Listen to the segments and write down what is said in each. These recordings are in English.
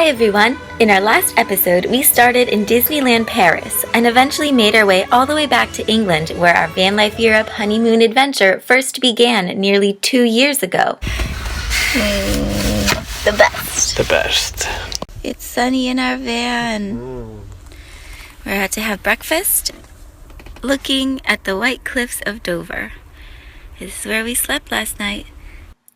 Hi everyone! In our last episode, we started in Disneyland Paris and eventually made our way all the way back to England, where our VanLife Europe honeymoon adventure first began nearly 2 years ago. The best. The best. It's sunny in our van. We're about to have breakfast, looking at the white cliffs of Dover. This is where we slept last night.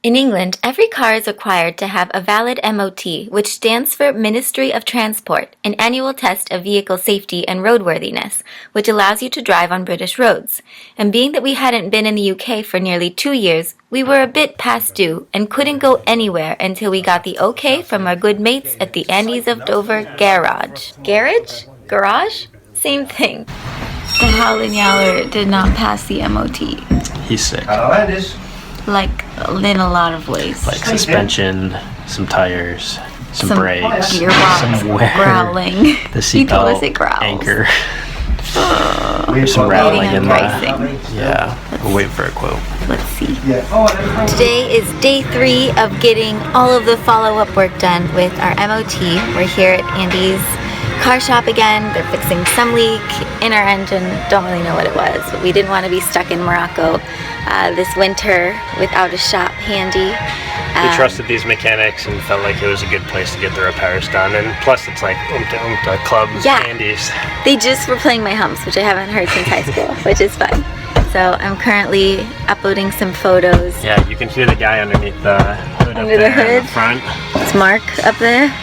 In England, every car is required to have a valid MOT, which stands for Ministry of Transport, an annual test of vehicle safety and roadworthiness, which allows you to drive on British roads. And being that we hadn't been in the UK for nearly 2 years, we were a bit past due and couldn't go anywhere until we got the okay from our good mates at the Andes of Dover garage. Garage? Garage? Same thing. The Howlin' Yowler did not pass the MOT. He's sick. Like, in a lot of ways. Like suspension, some tires, some brakes, gearbox, some wear, growling. The seatbelt, anchor. Some rattling in the... Yeah, we'll wait for a quote. Let's see. Today is day 3 of getting all of the follow-up work done with our MOT. We're here at Andy's car shop again. They're fixing some leak in our engine. Don't really know what it was, but we didn't want to be stuck in Morocco this winter without a shop handy. We trusted these mechanics and felt like it was a good place to get the repairs done, and plus it's like Oomta Club Andes. They just were playing my humps, which I haven't heard since high school, which is fun. So I'm currently uploading some photos. Yeah, you can hear the guy underneath the hood Under the hood? in the front. It's Mark up there.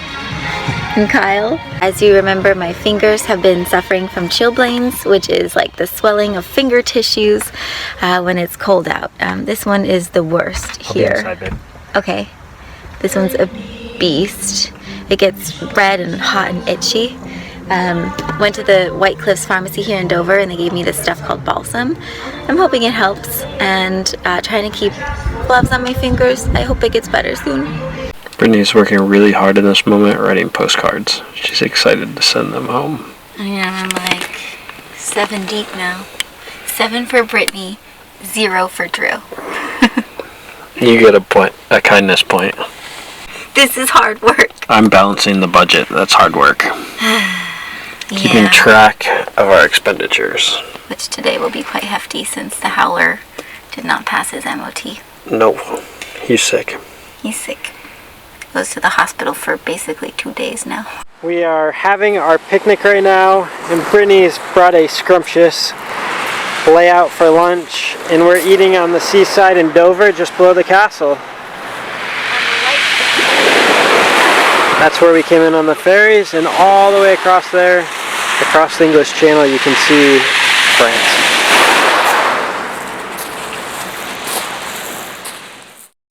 And Kyle. As you remember, my fingers have been suffering from chilblains, which is like the swelling of finger tissues when it's cold out. This one is the worst here. Inside, babe. Okay, this one's a beast. It gets red and hot and itchy. Went to the White Cliffs Pharmacy here in Dover and they gave me this stuff called balsam. I'm hoping it helps and trying to keep gloves on my fingers. I hope it gets better soon. Brittany's working really hard in this moment writing postcards. She's excited to send them home. I know, I'm like 7 deep now. 7 for Brittany, 0 for Drew. You get a kindness point. This is hard work. I'm balancing the budget. That's hard work. Keeping Yeah. track of our expenditures. Which today will be quite hefty since the Howler did not pass his MOT. No, he's sick. He's sick. Goes to the hospital for basically 2 days now. We are having our picnic right now, and Brittany's brought a scrumptious layout for lunch, and we're eating on the seaside in Dover, just below the castle. That's where we came in on the ferries, and all the way across there, across the English Channel, you can see France.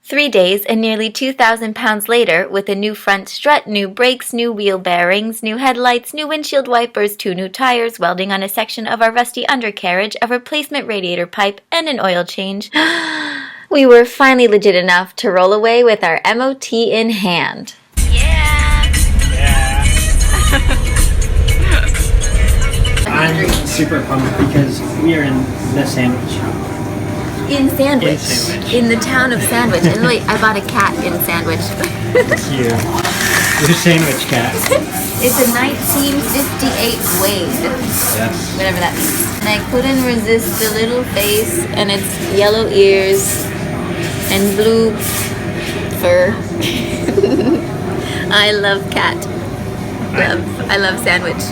Three days and nearly 2,000 pounds later, with a new front strut, new brakes, new wheel bearings, new headlights, new windshield wipers, 2 new tires, welding on a section of our rusty undercarriage, a replacement radiator pipe, and an oil change, we were finally legit enough to roll away with our MOT in hand. Yeah! I'm super pumped because we are in the sandwich shop. In Sandwich. In the town of Sandwich. And wait, I bought a cat in Sandwich. Cute. Your sandwich cat. It's a 1958 Wade. Yes. Whatever that means. And I couldn't resist the little face and its yellow ears and blue fur. I love cat. I love Sandwich.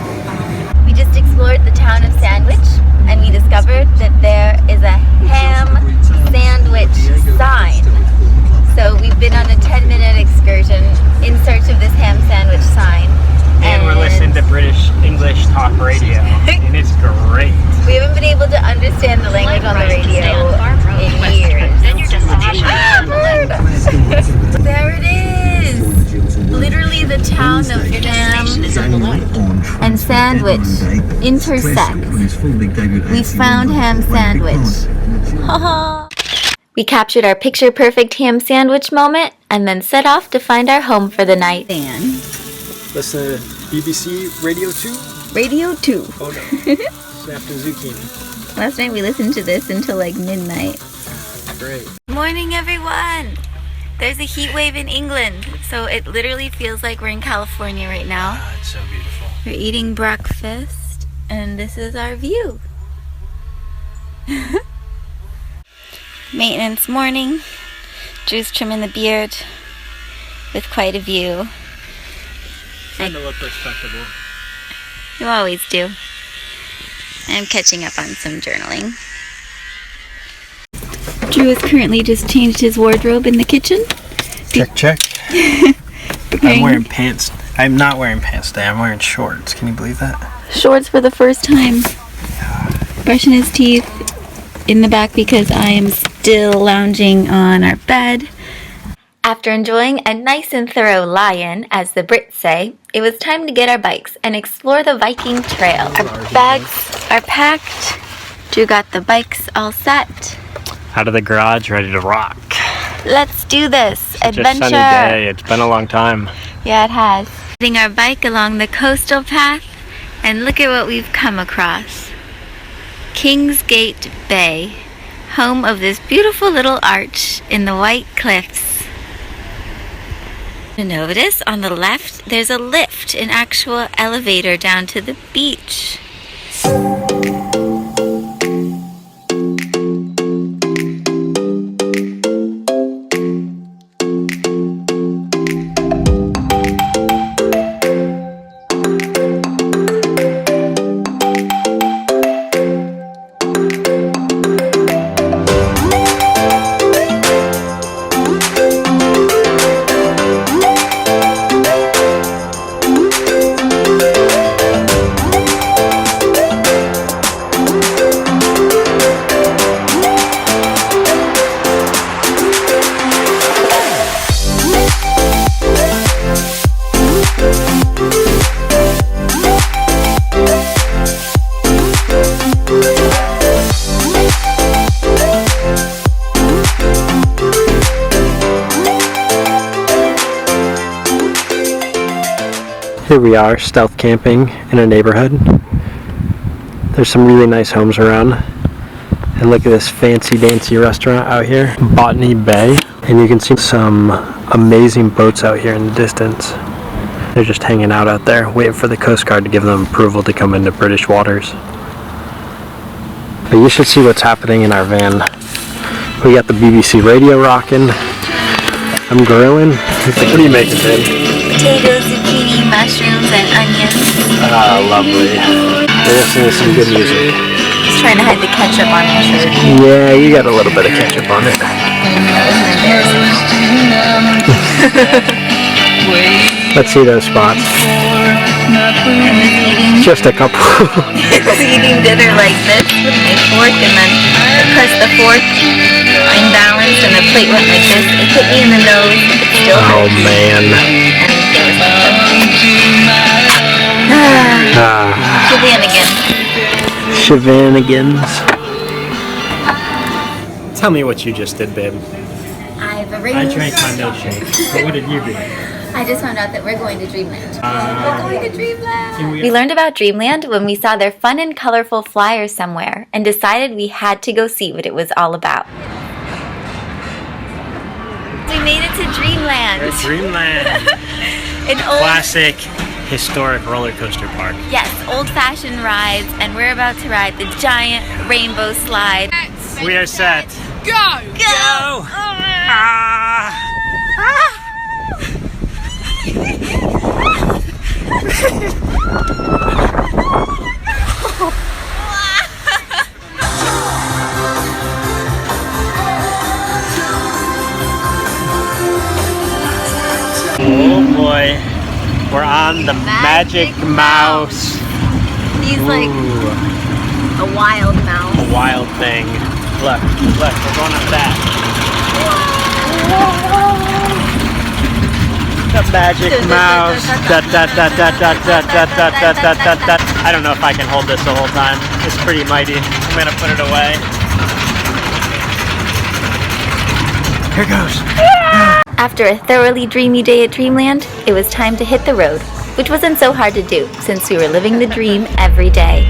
We just explored the town of Sandwich and we discovered that there is a ham sandwich sign. So we've been on a 10-minute excursion in search of this ham sandwich sign. And we're listening to British English talk radio, and it's great. We haven't been able to understand the language on the radio in years. There it is! Literally the town of Ham and Sandwich intersect. We found Ham Sandwich. Haha! We captured our picture-perfect ham sandwich moment and then set off to find our home for the night. Listen to BBC Radio 2? Radio 2. Oh no. Snap the zucchini. Last night we listened to this until like midnight. Great. Morning everyone! There's a heat wave in England, So it literally feels like we're in California right now. Ah, it's so beautiful. We're eating breakfast, and this is our view. Maintenance morning. Drew's trimming the beard with quite a view. Trying to look respectable. You always do. I'm catching up on some journaling. Drew has currently just changed his wardrobe in the kitchen. Check, check. I'm wearing pants. I'm not wearing pants today. I'm wearing shorts. Can you believe that? Shorts for the first time. Brushing his teeth in the back because I am still lounging on our bed. After enjoying a nice and thorough lie-in, as the Brits say, it was time to get our bikes and explore the Viking Trail. Our bags are packed. Drew got the bikes all set. Out of the garage, ready to rock. Let's do this. Adventure. Just a sunny day. It's been a long time. Yeah, it has. Riding our bike along the coastal path, and look at what we've come across. Kingsgate Bay, home of this beautiful little arch in the White Cliffs. Notice on the left, there's a lift, an actual elevator down to the beach. Here we are, stealth camping in a neighborhood. There's some really nice homes around. And look at this fancy dancy restaurant out here, Botany Bay. And you can see some amazing boats out here in the distance. They're just hanging out there, waiting for the Coast Guard to give them approval to come into British waters. But you should see what's happening in our van. We got the BBC radio rocking. I'm grilling. What are you making, babe? Potatoes, zucchini, mushrooms, and onions. Ah, lovely. We're listening to some good music. Just trying to hide the ketchup on your shirt. Yeah, you got a little bit of ketchup on it. Let's see those spots. Just a couple. I was eating dinner like this with my fork, and then I pressed the fork unbalanced, and the plate went like this. It hit me in the nose. It still hurt. Oh man. Shenanigans. Tell me what you just did, babe. I've I arranged. drank my milkshake. But what did you do? I just found out that we're going to DreamLand. We're going to DreamLand. We learned about DreamLand when we saw their fun and colorful flyers somewhere and decided we had to go see what it was all about. We made it to DreamLand. DreamLand. An old, Classic, historic roller coaster park. yes, old-fashioned rides, and we're about to ride the giant rainbow slide. We are set. Go! Go! Ah! Oh boy, we're on the Magic Mouse. He's like Ooh, a wild mouse. a wild thing. Look, look, we're going up that. The Magic Mouse. Da, da, da, da, da, da, da, da, da, da, da. I don't know if I can hold this the whole time. It's pretty mighty. I'm gonna put it away. Here goes. After a thoroughly dreamy day at DreamLand, it was time to hit the road, which wasn't so hard to do since we were living the dream every day.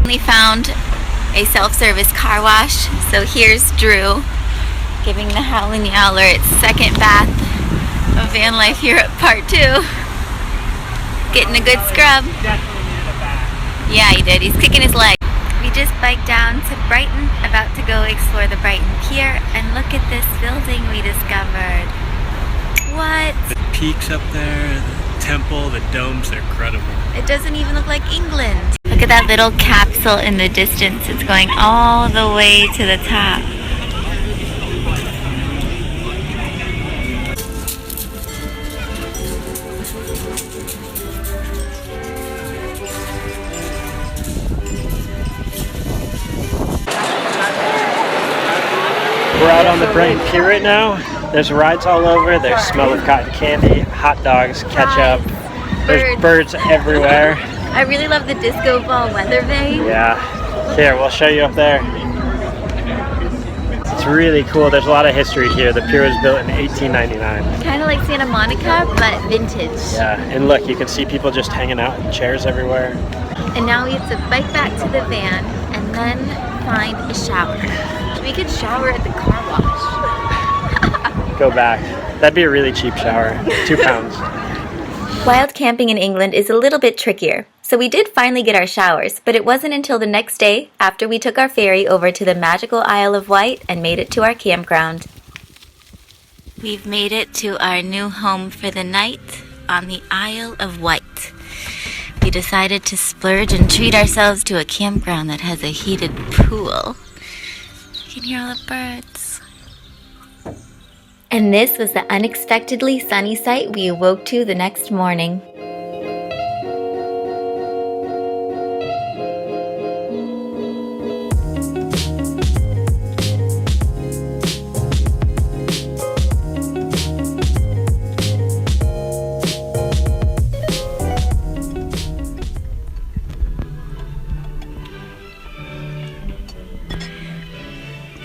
We found a self-service car wash, so here's Drew Giving the Howlin' Yowler its second bath of van life here at part 2. Getting a good scrub. Definitely needed a bath. Yeah, he did. He's kicking his leg. We just biked down to Brighton, about to go explore the Brighton Pier, and look at this building we discovered. What? The peaks up there, the temple, the domes, they're incredible. It doesn't even look like England. Look at that little capsule in the distance. It's going all the way to the top. We're out on the Brighton Pier right now. There's rides all over. There's smell of cotton candy, hot dogs, ketchup. There's birds everywhere. I really love the disco ball weather vane. Yeah. Here, we'll show you up there. It's really cool. There's a lot of history here. The pier was built in 1899. Kind of like Santa Monica, but vintage. Yeah, and look, you can see people just hanging out in chairs everywhere. And now we have to bike back to the van and then find a shower. We could shower at the car wash. Go back. That'd be a really cheap shower. £2. Wild camping in England is a little bit trickier, so we did finally get our showers, but it wasn't until the next day after we took our ferry over to the magical Isle of Wight and made it to our campground. We've made it to our new home for the night on the Isle of Wight. We decided to splurge and treat ourselves to a campground that has a heated pool. You can hear all the birds. And this was the unexpectedly sunny sight we awoke to the next morning.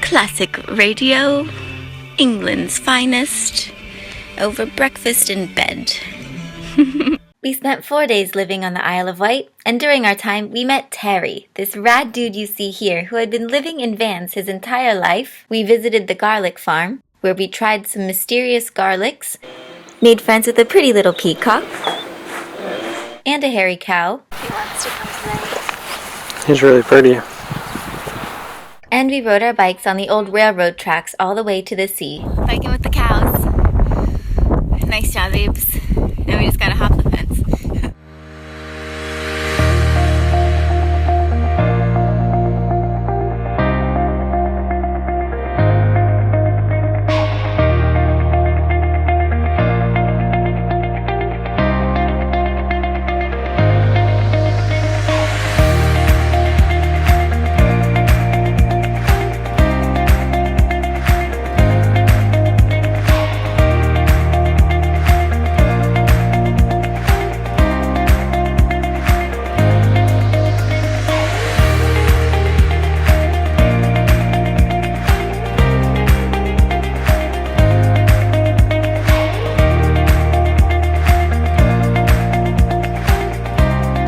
Classic radio, England's finest, over breakfast in bed. We spent 4 days living on the Isle of Wight, and during our time we met Terry, this rad dude you see here who had been living in vans his entire life. We visited the garlic farm, where we tried some mysterious garlics, made friends with a pretty little peacock, and a hairy cow. He wants to come play. He's really pretty. And we rode our bikes on the old railroad tracks all the way to the sea. Biking with the cows. Nice job, babes. Now we just gotta hop the fence.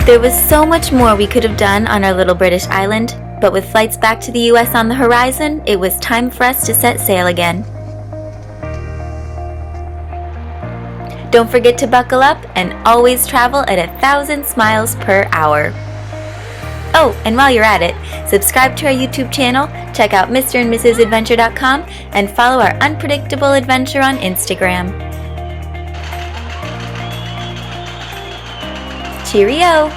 There was so much more we could have done on our little British island, but with flights back to the US on the horizon, it was time for us to set sail again. Don't forget to buckle up and always travel at 1,000 miles per hour. Oh, and while you're at it, subscribe to our YouTube channel, check out MrandMrsAdventure.com, and follow our unpredictable adventure on Instagram. Cheerio!